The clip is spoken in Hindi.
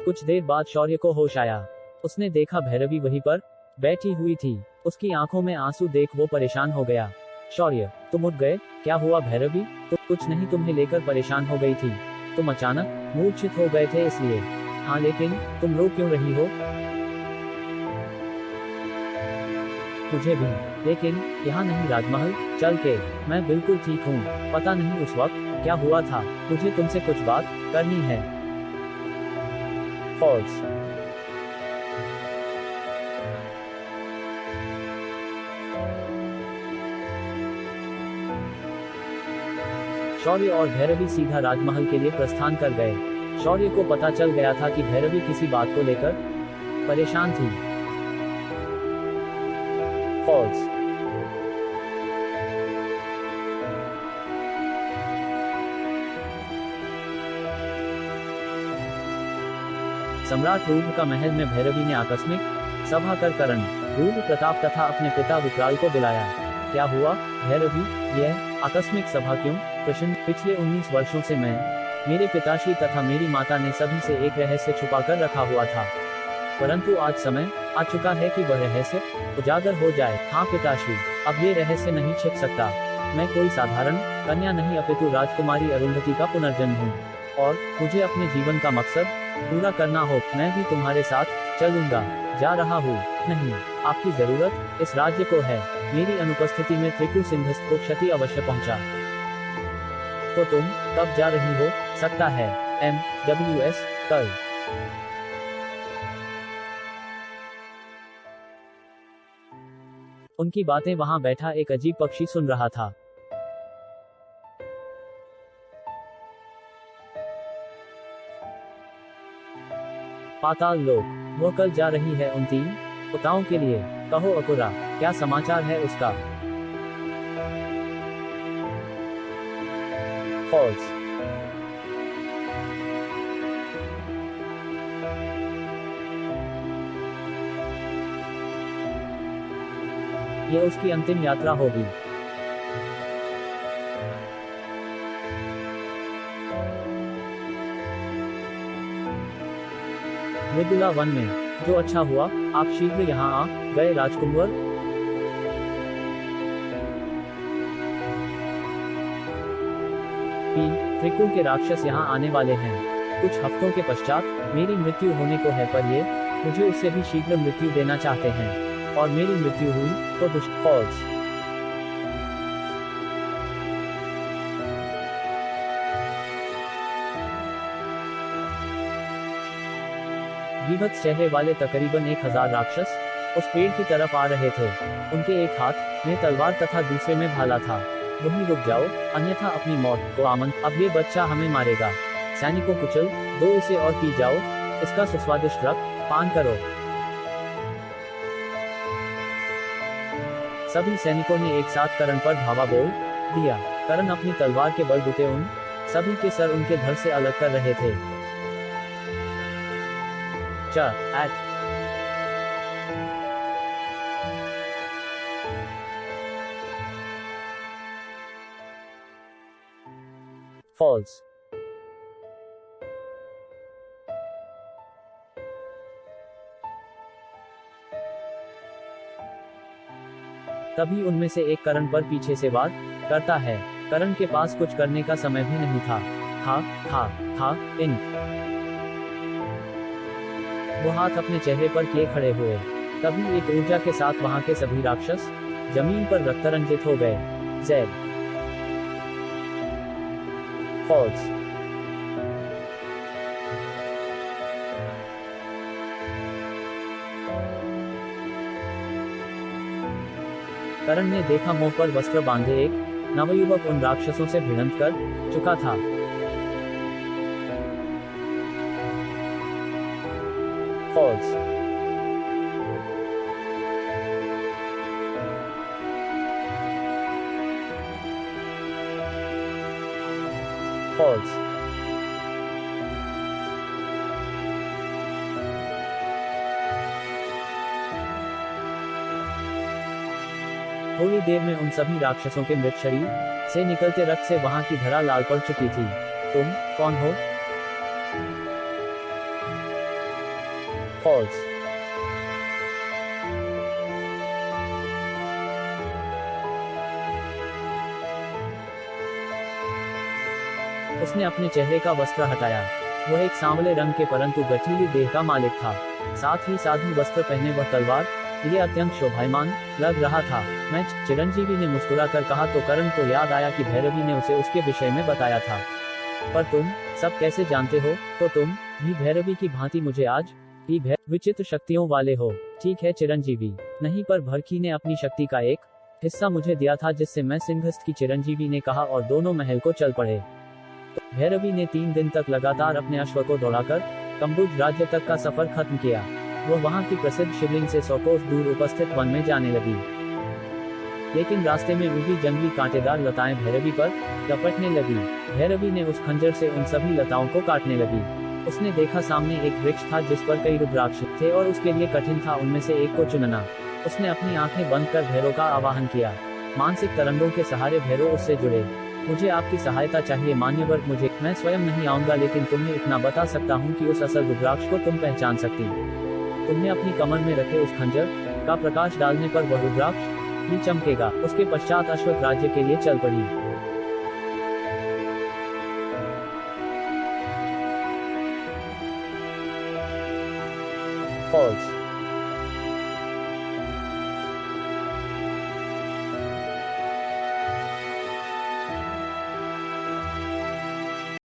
कुछ देर बाद शौर्य को होश आया। उसने देखा भैरवी वहीं पर बैठी हुई थी। उसकी आंखों में आंसू देख वो परेशान हो गया। शौर्य, तुम उठ गए? क्या हुआ भैरवी? तो कुछ नहीं, तुम्हें लेकर परेशान हो गई थी। तुम अचानक मूर्छित हो गए थे इसलिए। हाँ, लेकिन तुम रो क्यों रही हो? मुझे भी, लेकिन यहाँ नहीं राजमहल चल के। मैं बिल्कुल ठीक हूँ। पता नहीं उस वक्त क्या हुआ था। मुझे तुमसे कुछ बात करनी है। फॉल्स। शौर्य और भैरवी सीधा राजमहल के लिए प्रस्थान कर गए। शौर्य को पता चल गया था कि भैरवी किसी बात को लेकर परेशान थी। फॉल्स। सम्राट रूप का महल में भैरवी ने आकस्मिक सभा कर करण, रूप प्रताप तथा अपने पिता विकराल को बुलाया। क्या हुआ भैरवी? यह आकस्मिक सभा क्यों? प्रश्न। पिछले 19 वर्षों से मैं, मेरे पिताश्री तथा मेरी माता ने सभी से एक रहस्य छुपा कर रखा हुआ था, परंतु आज समय आ चुका है कि वह रहस्य उजागर हो जाए। हाँ पिताश्री, अब ये रहस्य नहीं छिप सकता। मैं कोई साधारण कन्या नहीं अपितु राजकुमारी अरुंधति का पुनर्जन्म हूँ, और मुझे अपने जीवन का मकसद पूरा करना हो। मैं भी तुम्हारे साथ चलूंगा। जा रहा हूँ। नहीं, आपकी जरूरत इस राज्य को है। मेरी अनुपस्थिति में त्रिकु सिंधस्त को क्षति अवश्य पहुंचा। तो तुम कब जा रही हो? सकता है MWS कल। उनकी बातें वहां बैठा एक अजीब पक्षी सुन रहा था। पाताल लोक। वो कल जा रही है उन 3 पुताओं के लिए। कहो अकुरा, क्या समाचार है उसका? फॉल्स। ये उसकी अंतिम यात्रा होगी। मृदुला वन में। जो अच्छा हुआ आप शीघ्र यहाँ आ गए राजकुंवर। त्रिकु के राक्षस यहाँ आने वाले हैं। कुछ हफ्तों के पश्चात मेरी मृत्यु होने को है, पर ये मुझे उससे भी शीघ्र मृत्यु देना चाहते हैं, और मेरी मृत्यु हुई तो दुष्ट। फॉल्स। बीभत्स चेहरे वाले तकरीबन 1000 राक्षस उस पेड़ की तरफ आ रहे थे। उनके एक हाथ में तलवार तथा दूसरे में भाला था। वहीं रुक जाओ, अन्यथा अपनी मौत को आमन। अब ये बच्चा हमें मारेगा। सैनिकों कुचल दो इसे और पी जाओ। इसका सुस्वादिष्ट रक्त पान करो। सभी सैनिकों ने एक साथ करण पर धावा बोल दिया। करण अपनी तलवार के बलबूते उन सभी के सर उनके धड़ से अलग कर रहे थे। फॉल्स। तभी उनमें से एक करण पर पीछे से वार करता है। करण के पास कुछ करने का समय भी नहीं था। वो हाथ अपने चेहरे पर किए खड़े हुए। तभी एक ऊर्जा के साथ वहां के सभी राक्षस जमीन पर रक्तरंजित हो गए। ज़ेड। फॉल्स। करण ने देखा मुंह पर वस्त्र बांधे एक नवयुवक उन राक्षसों से भिड़ंत कर चुका था। फॉल्स। फॉल्स। थोड़ी देर में उन सभी राक्षसों के मृत शरीर से निकलते रक्त से वहां की धरा लाल पड़ चुकी थी। तुम कौन हो? फॉल्स। उसने अपने चेहरे का वस्त्र हटाया। वह एक सांवले रंग के परंतु गठीली देह का मालिक था। साथ ही साधु वस्त्र पहने वह तलवार लिए अत्यंत शोभायमान लग रहा था। मैं चिरंजीवी ने मुस्कुराकर कहा तो करण को याद आया कि भैरवी ने उसे उसके विषय में बताया था। पर तुम सब कैसे जानते हो? तो तुम भी भैरवी की भांति मुझे आज भी विचित्र शक्तियों वाले हो। ठीक है चिरंजीवी। नहीं, पर भरखी ने अपनी शक्ति का एक हिस्सा मुझे दिया था जिससे मैं सिंहस्थ की, चिरंजीवी ने कहा और दोनों महल को चल पड़े। भैरवी ने 3 दिन तक लगातार अपने अश्व को दौड़ाकर कंबुज राज्य तक का सफर खत्म किया। वह वहां की प्रसिद्ध शिवलिंग से 100 कोस दूर उपस्थित वन में जाने लगी। लेकिन रास्ते में उगी जंगली कांटेदार लताएं भैरवी पर लपटने लगी। भैरवी ने उस खंजर से उन सभी लताओं को काटने लगी। उसने देखा सामने एक वृक्ष था जिस पर कई रुद्राक्ष थे और उसके लिए कठिन था उनमें से एक को चुनना। उसने अपनी आंखें बंद कर भैरव का आवाहन किया। मानसिक तरंगों के सहारे भैरव उससे जुड़े। मुझे आपकी सहायता चाहिए मान्यवर। मुझे, मैं स्वयं नहीं आऊंगा, लेकिन तुम्हें इतना बता सकता हूँ कि उस असल रुद्राक्ष को तुम पहचान सकती। तुम्हें अपनी कमर में रखे उस खंजर का प्रकाश डालने पर वह रुद्राक्ष भी चमकेगा। उसके पश्चात अश्वत्थ राज्य के लिए चल पड़ी। फॉल्स।